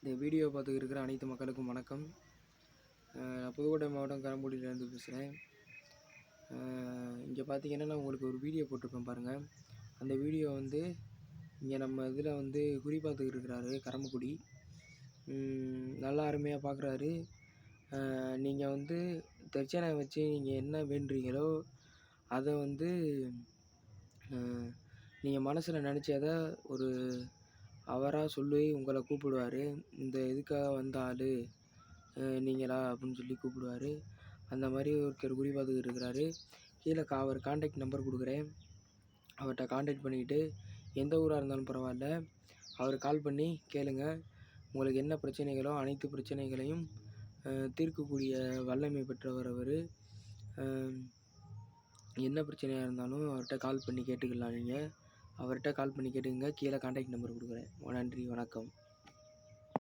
இந்த வீடியோ பார்த்துக்கிட்டு இருக்கிற அனைத்து மக்களுக்கும் வணக்கம். நான் புதுக்கோட்டை மாவட்டம் கரம்பூடியிலேருந்து பேசுகிறேன். இங்கே பார்த்தீங்கன்னா நான் உங்களுக்கு ஒரு வீடியோ போட்டிருப்பேன் பாருங்கள். அந்த வீடியோ வந்து இங்கே நம்ம இதில் வந்து குறி பார்த்துக்கிட்டு இருக்கிறாரு கரம்பக்குடி. நல்லா அருமையாக பார்க்குறாரு. நீங்கள் வந்து தட்சணை வச்சு நீங்கள் என்ன வேண்டுறீங்களோ அதை வந்து நீங்கள் மனசில் நினச்சதை ஒரு அவராக சொல்லி உங்களை கூப்பிடுவார். இந்த இதுக்காக வந்த ஆள் நீங்களா அப்படின்னு சொல்லி கூப்பிடுவார். அந்த மாதிரி ஒருத்தர் குறி பார்த்துக்கிட்டு இருக்கிறாரு. கீழே அவர் கான்டாக்ட் நம்பர் கொடுக்குறேன். அவர்கிட்ட கான்டாக்ட் பண்ணிக்கிட்டு எந்த ஊராக இருந்தாலும் பரவாயில்ல, அவர் கால் பண்ணி கேளுங்க. உங்களுக்கு என்ன பிரச்சனைகளோ அனைத்து பிரச்சனைகளையும் தீர்க்கக்கூடிய வல்லமை பெற்றவர் அவர். என்ன பிரச்சனையாக இருந்தாலும் அவர்கிட்ட கால் பண்ணி கேட்டுக்கலாம். நீங்கள் அவர்கிட்ட கால் பண்ணி கேட்டுக்கங்க. கீழே கான்டாக்ட் நம்பர் கொடுக்குறேன். நன்றி, வணக்கம்.